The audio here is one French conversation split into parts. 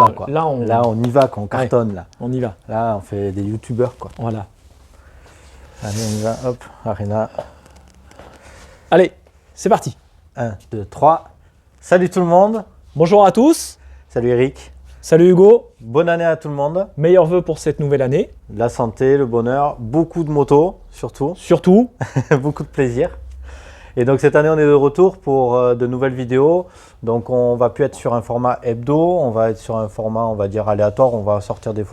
va quoi. Là, on y va, quoi, on cartonne là. On y va. Là, on fait des youtubeurs quoi. Voilà. Allez, on y va, hop, Arena. Allez, c'est parti. 1, 2, 3. Salut tout le monde. Bonjour à tous. Salut Eric. Salut Hugo. Bonne année à tout le monde. Meilleurs vœux pour cette nouvelle année. La santé, le bonheur, beaucoup de motos surtout. Surtout. Beaucoup de plaisir. Et donc cette année, on est de retour pour de nouvelles vidéos. Donc on va plus être sur un format hebdo, on va être sur un format, on va dire aléatoire. On va sortir des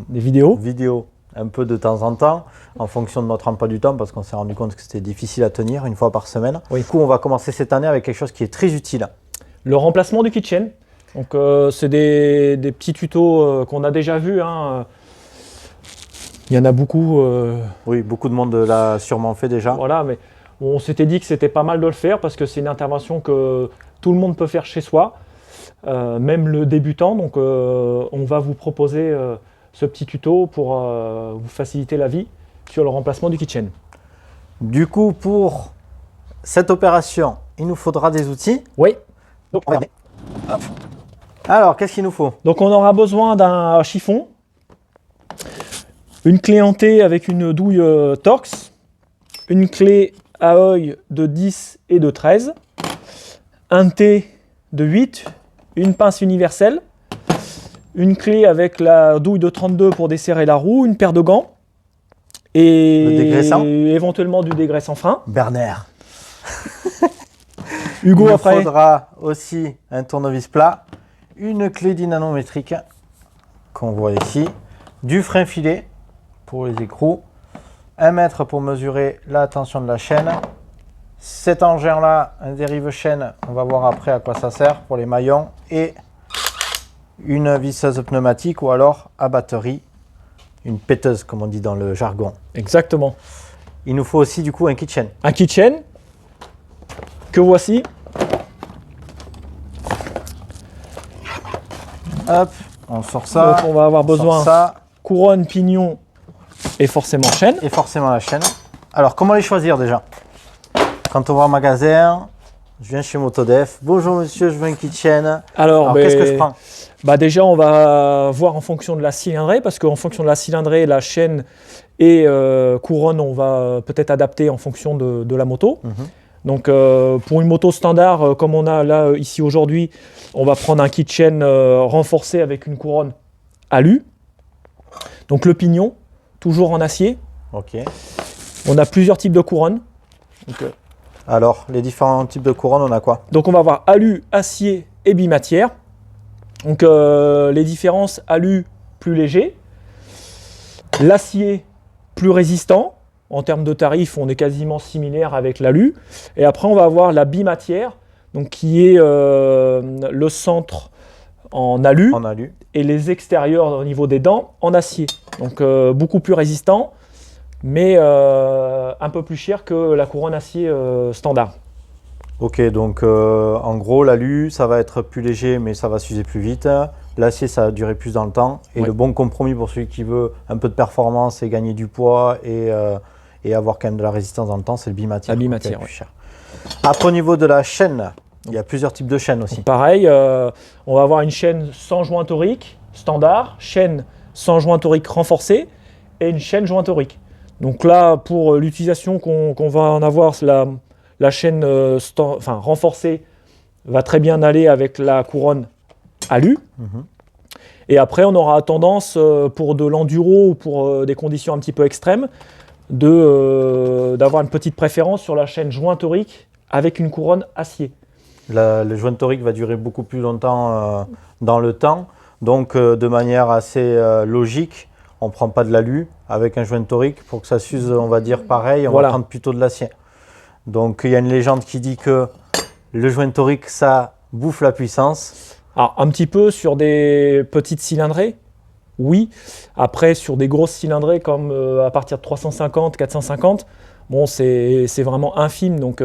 vidéos un peu de temps en temps, en fonction de notre emploi du temps, parce qu'on s'est rendu compte que c'était difficile à tenir une fois par semaine. Oui. Du coup, on va commencer cette année avec quelque chose qui est très utile. Le remplacement du kitchen. Donc c'est des petits tutos qu'on a déjà vus. Hein. Il y en a beaucoup. Oui, beaucoup de monde l'a sûrement fait déjà. Voilà, mais on s'était dit que c'était pas mal de le faire parce que c'est une intervention que tout le monde peut faire chez soi, même le débutant. Donc on va vous proposer ce petit tuto pour vous faciliter la vie sur le remplacement du kitchen. Du coup, pour cette opération, il nous faudra des outils. Oui. Donc, regardez. Hop. Alors, qu'est-ce qu'il nous faut? Donc on aura besoin d'un chiffon, une clé en T avec une douille Torx, une clé à œil de 10 et de 13, un T de 8, une pince universelle, une clé avec la douille de 32 pour desserrer la roue, une paire de gants et éventuellement du dégraissant frein. Bernard. Hugo, Il faudra aussi un tournevis plat, une clé dynamométrique qu'on voit ici, du frein filet pour les écrous, 1 mètre pour mesurer la tension de la chaîne. Cet engin-là, un dérive-chaîne, on va voir après à quoi ça sert pour les maillons, et une visseuse pneumatique ou alors à batterie, une péteuse comme on dit dans le jargon. Exactement. Il nous faut aussi du coup un kitchen. Un kitchen que voici. Hop, on sort ça. Donc on va avoir besoin ça. Couronne, pignon et forcément chaîne. Et forcément la chaîne. Alors comment les choisir déjà? Quand on va au magasin, je viens chez Motodef. Bonjour monsieur, je veux un kitchen. Alors qu'est-ce que je prends? Déjà on va voir en fonction de la cylindrée, parce qu'en fonction de la cylindrée, la chaîne et couronne, on va peut-être adapter en fonction de la moto. Donc pour une moto standard comme on a là ici aujourd'hui, on va prendre un kitchen renforcé avec une couronne alu. Donc le pignon, toujours en acier. Ok. On a plusieurs types de couronnes. Donc, alors les différents types de couronnes, on a quoi? Donc on va avoir alu, acier et bimatière. Donc les différences, alu plus léger, l'acier plus résistant. En termes de tarifs, on est quasiment similaire avec l'alu. Et après, on va avoir la bimatière, donc qui est le centre en alu, et les extérieurs au niveau des dents en acier. Donc beaucoup plus résistant, mais un peu plus cher que la couronne acier standard. Ok, donc en gros, l'alu, ça va être plus léger, mais ça va s'user plus vite. L'acier, ça va durer plus dans le temps. Et le bon compromis pour celui qui veut un peu de performance et gagner du poids et avoir quand même de la résistance dans le temps, c'est le bimatière. La bimatière, plus cher. Après, au niveau de la chaîne, il y a plusieurs types de chaînes aussi. Donc, pareil, on va avoir une chaîne sans joint torique standard, chaîne sans joint torique renforcée et une chaîne joint torique. Donc là, pour l'utilisation qu'on va en avoir, la chaîne renforcée va très bien aller avec la couronne alu. Et après, on aura tendance, pour de l'enduro ou pour des conditions un petit peu extrêmes, d'avoir une petite préférence sur la chaîne joint torique avec une couronne acier. Le joint torique va durer beaucoup plus longtemps dans le temps. Donc, de manière assez logique, on ne prend pas de l'alu avec un joint torique pour que ça s'use, on va dire pareil, on va prendre plutôt de l'acier. Donc, il y a une légende qui dit que le joint torique, ça bouffe la puissance. Alors, un petit peu sur des petites cylindrées, oui. Après, sur des grosses cylindrées comme à partir de 350, 450, bon, c'est vraiment infime. Donc,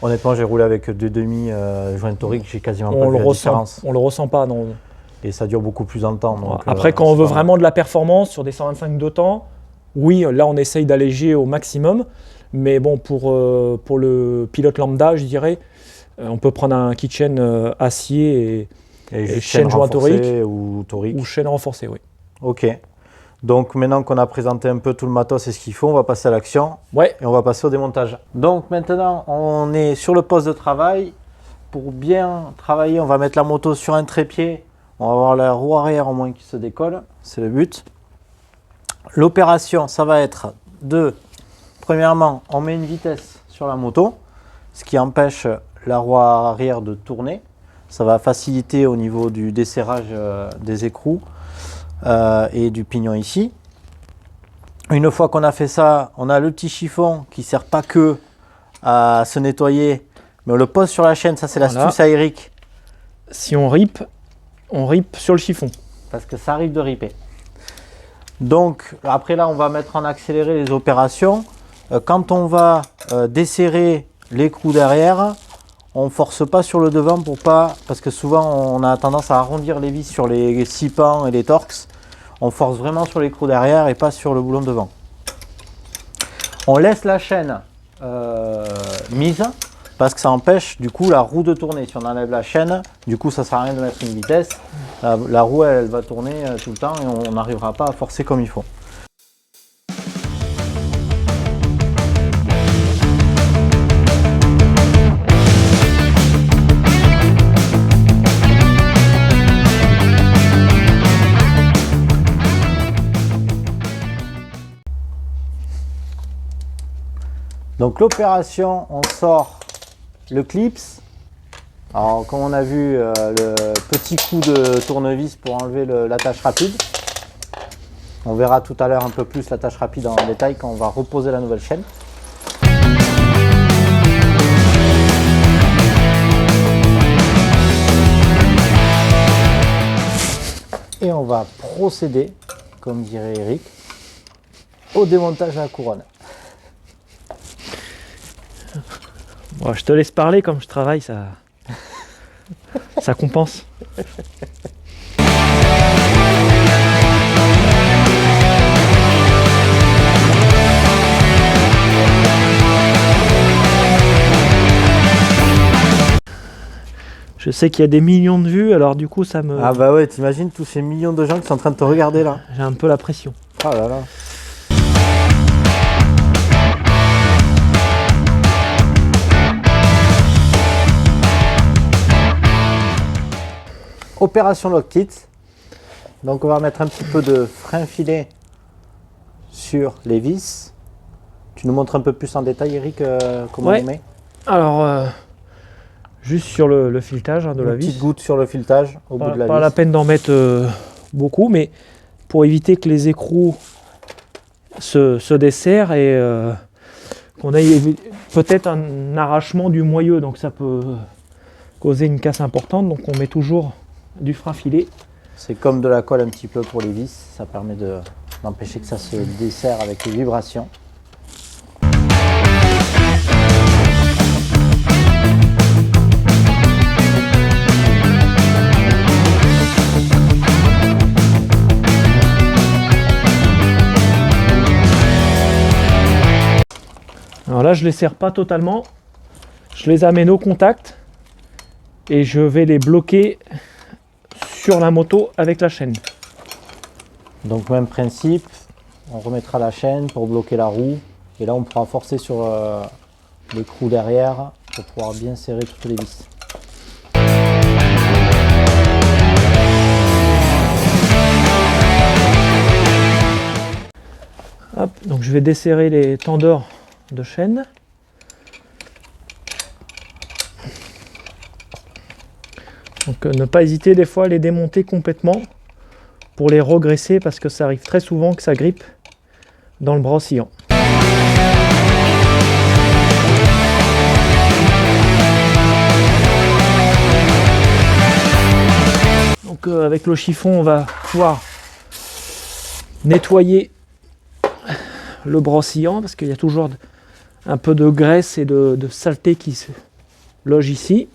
honnêtement, j'ai roulé avec des demi-joints toriques, j'ai quasiment pas vu la différence. On ne le ressent pas, non. Et ça dure beaucoup plus longtemps. Donc, après, quand on veut vraiment de la performance sur des 125 de temps, oui, là, on essaye d'alléger au maximum. Mais bon, pour le pilote lambda, je dirais, on peut prendre un kitchen acier Et chaîne joint renforcée ou torique. ou chaîne renforcée, oui. Ok. Donc maintenant qu'on a présenté un peu tout le matos et ce qu'il faut, on va passer à l'action. Ouais. Et on va passer au démontage. Donc maintenant, on est sur le poste de travail. Pour bien travailler, on va mettre la moto sur un trépied. On va avoir la roue arrière au moins qui se décolle. C'est le but. L'opération, ça va être premièrement, on met une vitesse sur la moto, ce qui empêche la roue arrière de tourner. Ça va faciliter au niveau du desserrage des écrous et du pignon ici. Une fois qu'on a fait ça, on a le petit chiffon qui ne sert pas que à se nettoyer, mais on le pose sur la chaîne. Ça, c'est l'astuce à Eric. Si on rip sur le chiffon. Parce que ça arrive de riper. Donc, après là, on va mettre en accéléré les opérations. Quand on va desserrer l'écrou derrière, on ne force pas sur le devant pour pas, parce que souvent on a tendance à arrondir les vis sur les 6 pans et les torx. On force vraiment sur l'écrou derrière et pas sur le boulon devant. On laisse la chaîne mise parce que ça empêche du coup la roue de tourner. Si on enlève la chaîne, du coup ça sert à rien de mettre une vitesse. La roue elle va tourner tout le temps et on n'arrivera pas à forcer comme il faut. Donc l'opération, on sort le clips. Alors comme on a vu, le petit coup de tournevis pour enlever l'attache rapide. On verra tout à l'heure un peu plus l'attache rapide en détail quand on va reposer la nouvelle chaîne. Et on va procéder, comme dirait Eric, au démontage de la couronne. Bon, je te laisse parler, comme je travaille, ça compense. Je sais qu'il y a des millions de vues, alors du coup ça me... Ah bah ouais, t'imagines tous ces millions de gens qui sont en train de te regarder là. J'ai un peu la pression. Oh là là. Opération lock kit. Donc on va mettre un petit peu de frein filet sur les vis. Tu nous montres un peu plus en détail, Eric, comment on met? Alors, juste sur le filetage de la vis. Une petite goutte sur le filetage au bout de la vis. Pas la peine d'en mettre beaucoup, mais pour éviter que les écrous se desserrent et qu'on ait peut-être un arrachement du moyeu, donc ça peut causer une casse importante. Donc on met toujours du frein filet. C'est comme de la colle un petit peu pour les vis, ça permet d'empêcher que ça se desserre avec les vibrations. Alors là je les serre pas totalement, je les amène au contact et je vais les bloquer sur la moto avec la chaîne. Donc même principe, on remettra la chaîne pour bloquer la roue et là on pourra forcer sur l'écrou derrière pour pouvoir bien serrer toutes les vis. Hop, donc je vais desserrer les tendeurs de chaîne. Donc ne pas hésiter des fois à les démonter complètement pour les regresser parce que ça arrive très souvent que ça grippe dans le bras oscillant. Donc avec le chiffon on va pouvoir nettoyer le bras oscillant parce qu'il y a toujours un peu de graisse et de saleté qui se loge ici.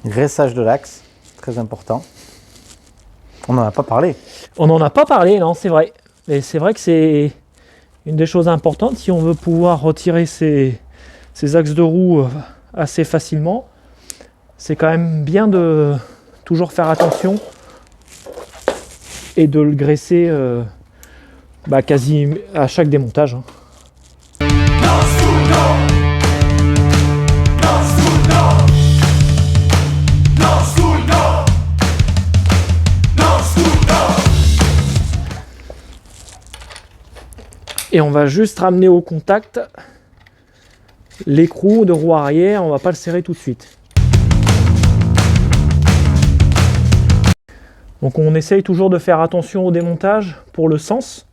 Graissage de l'axe, très important. On n'en a pas parlé. On n'en a pas parlé, non, c'est vrai. Mais c'est vrai que c'est une des choses importantes si on veut pouvoir retirer ces axes de roue assez facilement. C'est quand même bien de toujours faire attention et de le graisser quasi à chaque démontage. Et on va juste ramener au contact l'écrou de roue arrière, on va pas le serrer tout de suite. Donc on essaye toujours de faire attention au démontage pour le sens.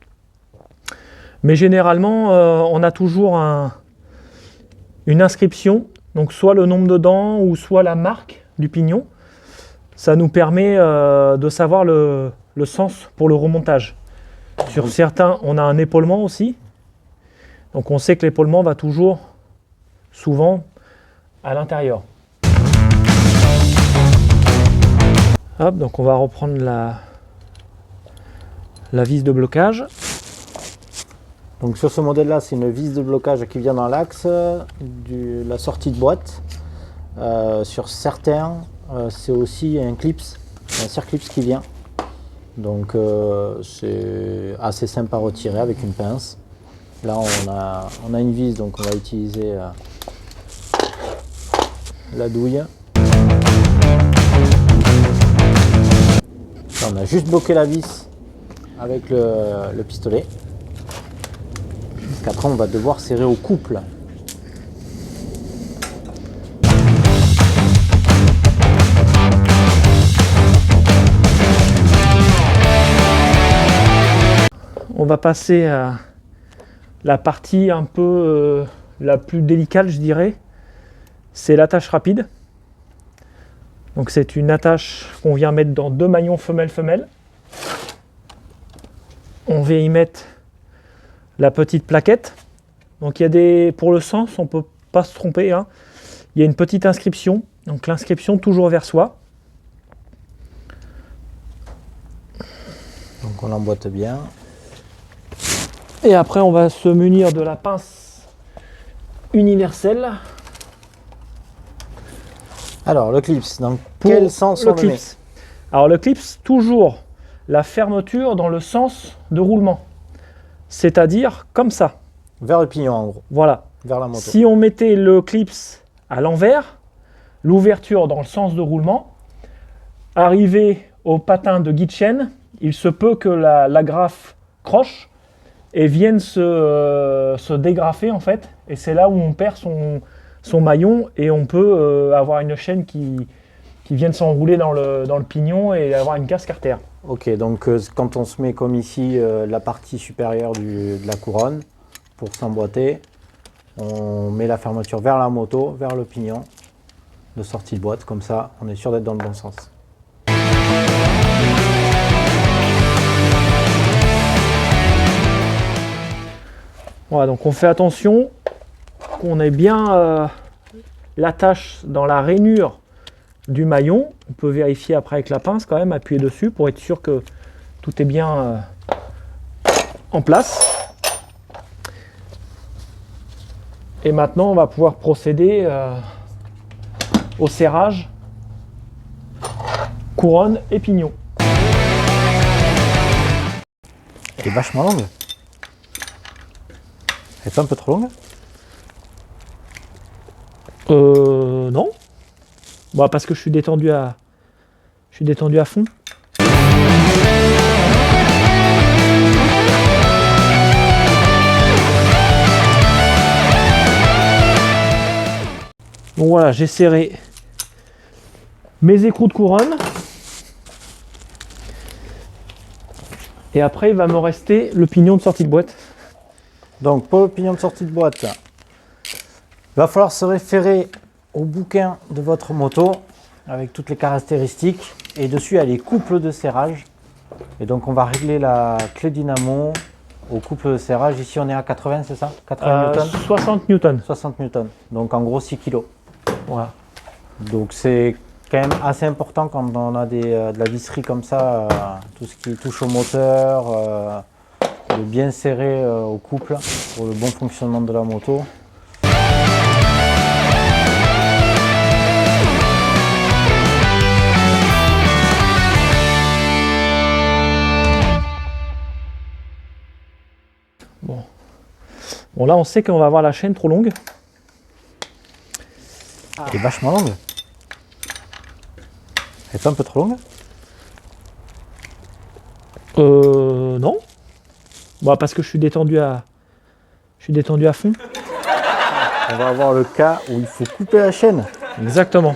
Mais généralement, on a toujours une inscription, donc soit le nombre de dents ou soit la marque du pignon. Ça nous permet de savoir le sens pour le remontage. Sur certains, on a un épaulement aussi. Donc on sait que l'épaulement va toujours, souvent, à l'intérieur. Hop, donc on va reprendre la vis de blocage. Donc sur ce modèle-là, c'est une vis de blocage qui vient dans l'axe de la sortie de boîte. Sur certains, c'est aussi un clips, un circlips qui vient. Donc c'est assez simple à retirer avec une pince. Là on a une vis, donc on va utiliser la douille. Là, on a juste bloqué la vis avec le pistolet. Après on va devoir serrer au couple. On va passer à la partie un peu la plus délicate, je dirais. C'est l'attache rapide. Donc c'est une attache qu'on vient mettre dans 2 maillons femelle-femelle. On vient y mettre la petite plaquette. Donc il y a pour le sens, on ne peut pas se tromper, hein. Il y a une petite inscription. Donc l'inscription toujours vers soi. Donc on l'emboîte bien. Et après, on va se munir de la pince universelle. Alors, le clips, dans quel sens on le met? Alors, le clips, toujours la fermeture dans le sens de roulement. C'est-à-dire comme ça. Vers le pignon, en gros. Voilà. Vers la moto. Si on mettait le clips à l'envers, l'ouverture dans le sens de roulement, arrivé au patin de guide chaîne, il se peut que l'agrafe croche et viennent se dégrafer en fait, et c'est là où on perd son maillon et on peut avoir une chaîne qui vient de s'enrouler dans le pignon et avoir une casse carter. Ok, donc quand on se met comme ici la partie supérieure de la couronne pour s'emboîter, on met la fermeture vers la moto, vers le pignon de sortie de boîte, comme ça on est sûr d'être dans le bon sens. Voilà, donc on fait attention qu'on ait bien l'attache dans la rainure du maillon. On peut vérifier après avec la pince quand même, appuyer dessus pour être sûr que tout est bien en place. Et maintenant on va pouvoir procéder au serrage couronne et pignon. Elle est vachement longue. Elle est pas un peu trop longue? Non. Bah, parce que je suis détendu à fond. Bon voilà, j'ai serré mes écrous de couronne. Et après, il va me rester le pignon de sortie de boîte. Donc pour le pignon de sortie de boîte, il va falloir se référer au bouquin de votre moto avec toutes les caractéristiques, et dessus il y a les couples de serrage, et donc on va régler la clé dynamo au couple de serrage. Ici on est à 80, c'est ça? 80 newtons? 60 newtons. 60 newtons, donc en gros 6 kg. Voilà. Donc c'est quand même assez important quand on a de la visserie comme ça, tout ce qui touche au moteur, de bien serrer au couple pour le bon fonctionnement de la moto. Bon, là, on sait qu'on va avoir la chaîne trop longue. Elle est vachement longue. Elle est pas un peu trop longue? Non. Bon, parce que je suis détendu à fond. On va avoir le cas où il faut couper la chaîne. Exactement.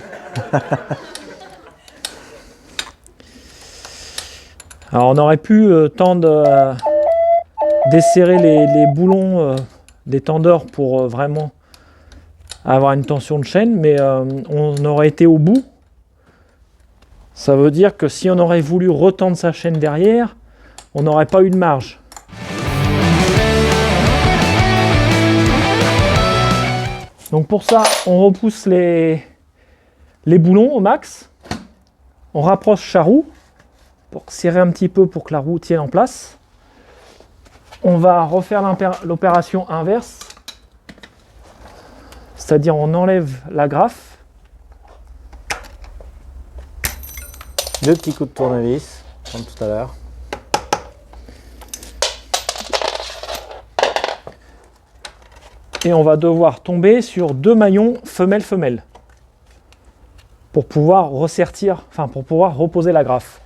Alors, on aurait pu tendre à desserrer les boulons des tendeurs pour vraiment avoir une tension de chaîne, mais on aurait été au bout. Ça veut dire que si on aurait voulu retendre sa chaîne derrière, on n'aurait pas eu de marge. Donc pour ça, on repousse les boulons au max. On rapproche sa roue pour serrer un petit peu pour que la roue tienne en place. On va refaire l'opération inverse. C'est-à-dire on enlève la graffe. Deux petits coups de tournevis, comme tout à l'heure. Et on va devoir tomber sur 2 maillons femelle-femelle pour pouvoir ressertir, enfin pour pouvoir reposer la graffe.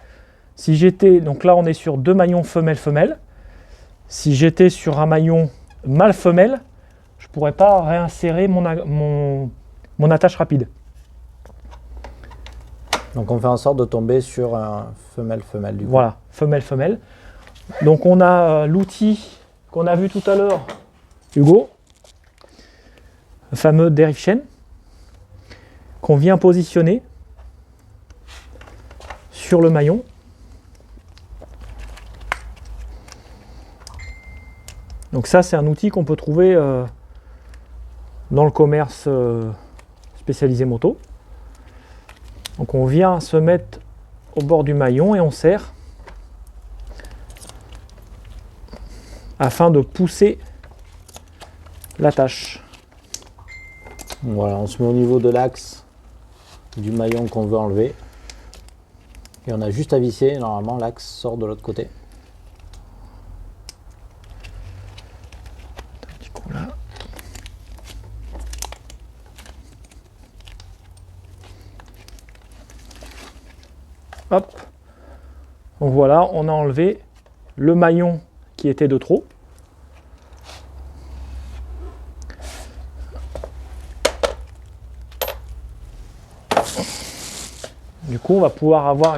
Si j'étais, donc là on est sur 2 maillons femelle-femelle. Si j'étais sur un maillon mâle-femelle, je ne pourrais pas réinsérer mon attache rapide. Donc on fait en sorte de tomber sur un femelle-femelle du coup. Voilà, femelle-femelle. Donc on a l'outil qu'on a vu tout à l'heure, Hugo, le fameux dérive chaîne, qu'on vient positionner sur le maillon. Donc ça, c'est un outil qu'on peut trouver dans le commerce spécialisé moto. Donc on vient se mettre au bord du maillon et on serre afin de pousser l'attache. Voilà, on se met au niveau de l'axe du maillon qu'on veut enlever. Et on a juste à visser, normalement l'axe sort de l'autre côté. Là. Hop. Donc voilà, on a enlevé le maillon qui était de trop. Du coup, on va pouvoir avoir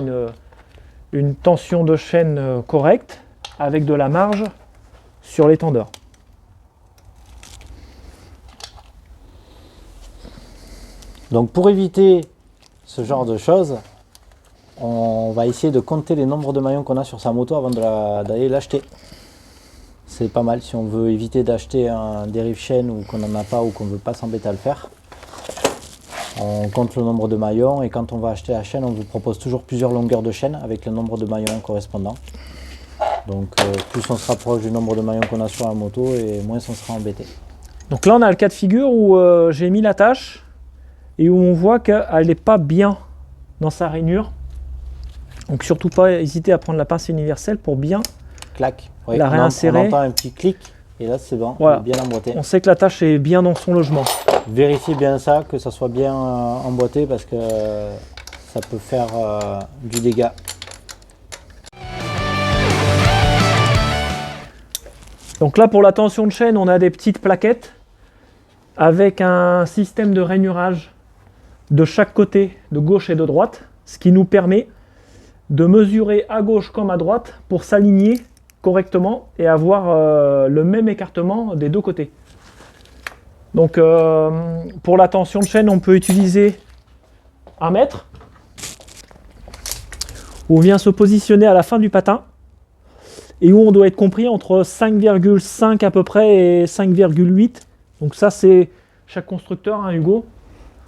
une tension de chaîne correcte avec de la marge sur les tendeurs. Donc pour éviter ce genre de choses, on va essayer de compter les nombres de maillons qu'on a sur sa moto avant d'aller l'acheter. C'est pas mal si on veut éviter d'acheter un dérive chaîne ou qu'on n'en a pas ou qu'on ne veut pas s'embêter à le faire. On compte le nombre de maillons et quand on va acheter la chaîne, on vous propose toujours plusieurs longueurs de chaîne avec le nombre de maillons correspondant. Donc plus on se rapproche du nombre de maillons qu'on a sur la moto et moins on sera embêté. Donc là on a le cas de figure où j'ai mis l'attache et où on voit qu'elle n'est pas bien dans sa rainure. Donc surtout pas hésiter à prendre la pince universelle pour bien Clac. Oui, la réinsérer. On entend un petit clic et là c'est bon, voilà. Bien emboîté. On sait que l'attache est bien dans son logement. Vérifiez bien ça, que ça soit bien emboîté parce que ça peut faire du dégât. Donc là pour la tension de chaîne, on a des petites plaquettes avec un système de rainurage de chaque côté, de gauche et de droite, ce qui nous permet de mesurer à gauche comme à droite pour s'aligner correctement et avoir le même écartement des deux côtés. Donc pour la tension de chaîne, on peut utiliser 1 mètre où on vient se positionner à la fin du patin et où on doit être compris entre 5,5 à peu près et 5,8. Donc ça c'est chaque constructeur, hein, Hugo.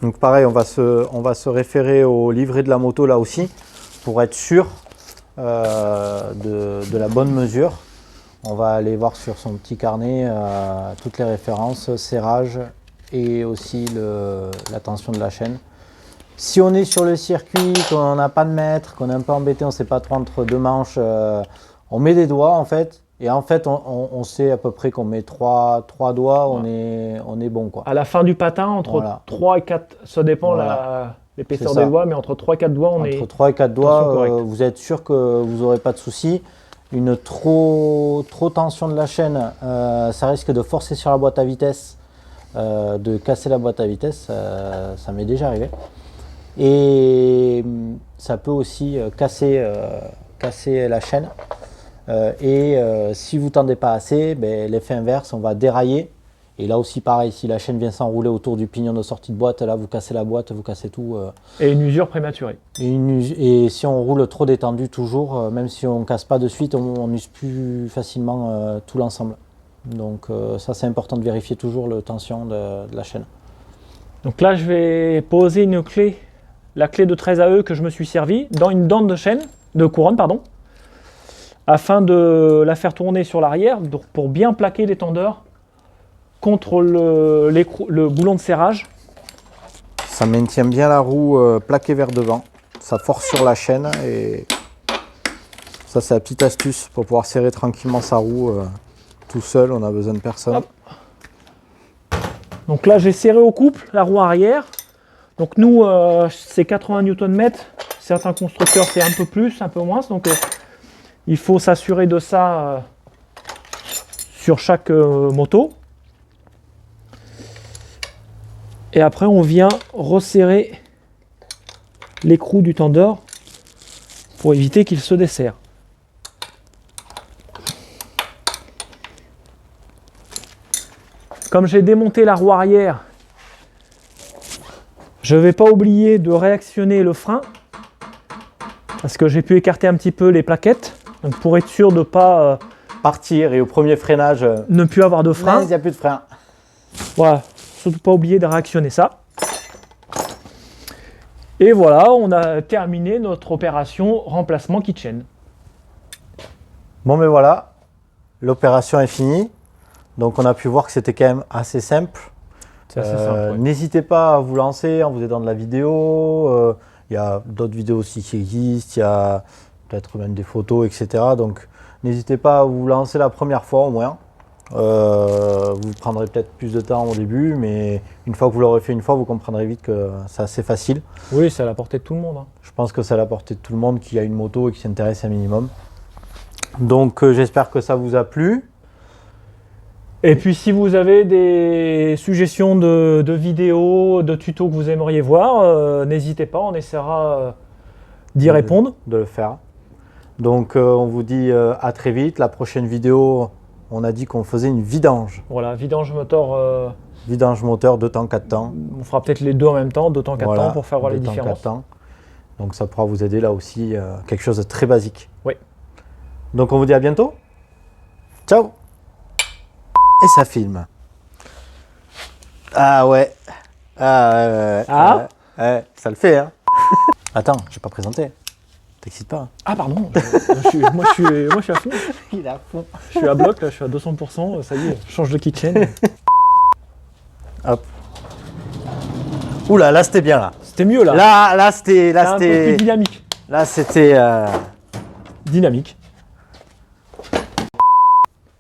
Donc pareil, on va se référer au livret de la moto là aussi pour être sûr de la bonne mesure. On va aller voir sur son petit carnet toutes les références, serrage et aussi la tension de la chaîne. Si on est sur le circuit, qu'on n'a pas de mètre, qu'on est un peu embêté, on ne sait pas trop entre deux manches, on met des doigts en fait. Et en fait, on sait à peu près qu'on met 3 doigts, on est bon, quoi. À la fin du patin, entre 3 et 4, ça dépend l'épaisseur des doigts, mais entre 3 et 4 doigts, entre 3 et 4 doigts, vous êtes sûr que vous n'aurez pas de soucis. Une trop tension de la chaîne, ça risque de forcer sur la boîte à vitesse, de casser la boîte à vitesse, ça m'est déjà arrivé. Et ça peut aussi casser la chaîne. Si vous ne tendez pas assez, l'effet inverse, on va dérailler. Et là aussi pareil, si la chaîne vient s'enrouler autour du pignon de sortie de boîte, là vous cassez la boîte, vous cassez tout. Et une usure prématurée. Et si on roule trop détendu toujours, même si on ne casse pas de suite, on n'use plus facilement tout l'ensemble. Donc ça c'est important de vérifier toujours la tension de la chaîne. Donc là je vais poser une clé, la clé de 13 AE que je me suis servi dans une dent de couronne, afin de la faire tourner sur l'arrière pour bien plaquer l'étendeur contre le boulon de serrage. Ça maintient bien la roue plaquée vers devant, ça force sur la chaîne et ça c'est la petite astuce pour pouvoir serrer tranquillement sa roue tout seul, on n'a besoin de personne. Hop. Donc là j'ai serré au couple la roue arrière. Donc nous c'est 80 Nm, certains constructeurs c'est un peu plus, un peu moins, donc il faut s'assurer de ça sur chaque moto. Et après, on vient resserrer l'écrou du tendeur pour éviter qu'il se desserre. Comme j'ai démonté la roue arrière, je ne vais pas oublier de réactionner le frein parce que j'ai pu écarter un petit peu les plaquettes. Donc pour être sûr de ne pas partir et au premier freinage, ne plus avoir de frein. Il n'y a plus de frein. Voilà, surtout pas oublier de réactionner ça. Et voilà, on a terminé notre opération remplacement kitchen. Bon mais voilà, l'opération est finie. Donc on a pu voir que c'était quand même assez simple. C'est assez simple. Ouais. N'hésitez pas à vous lancer en vous aidant de la vidéo. Il y a d'autres vidéos aussi qui existent, il y a peut-être même des photos, etc. Donc n'hésitez pas à vous lancer la première fois au moins. Vous prendrez peut-être plus de temps au début, mais une fois que vous l'aurez fait une fois, vous comprendrez vite que c'est assez facile. Oui, c'est à la portée de tout le monde. Je pense que c'est à la portée de tout le monde qui a une moto et qui s'intéresse un minimum. Donc j'espère que ça vous a plu. Et puis si vous avez des suggestions de vidéos, de tutos que vous aimeriez voir, n'hésitez pas, on essaiera d'y répondre. De le faire. Donc on vous dit à très vite. La prochaine vidéo, on a dit qu'on faisait une vidange. Voilà, vidange moteur. Vidange moteur 2 temps, 4 temps. On fera peut-être les deux en même temps, 2 temps, 4 temps pour faire voir les 2 temps, différences. 4 temps. Donc ça pourra vous aider là aussi, quelque chose de très basique. Oui. Donc on vous dit à bientôt. Ciao. Et ça filme. Ah ouais. Ouais, ça le fait hein. Attends, je n'ai pas présenté. T'excites pas. Ah pardon, moi je suis à fond. Il est à fond. Je suis à bloc, là, je suis à 200%, ça y est, je change de kitchen. Hop. Oula, là c'était bien là. C'était mieux là. Là c'était. Un peu plus dynamique. Là c'était. Dynamique.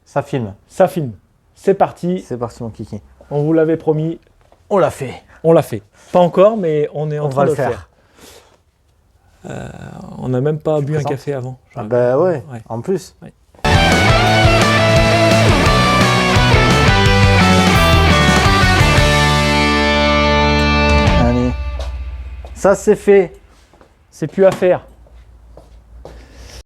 Ça filme. Ça filme. C'est parti. C'est parti mon kiki. On vous l'avait promis. On l'a fait. On l'a fait. Pas encore, mais on est en train de le faire. On n'a même pas bu un café avant. Ah bah ouais, en plus. Ouais. Allez. Ça c'est fait. C'est plus à faire.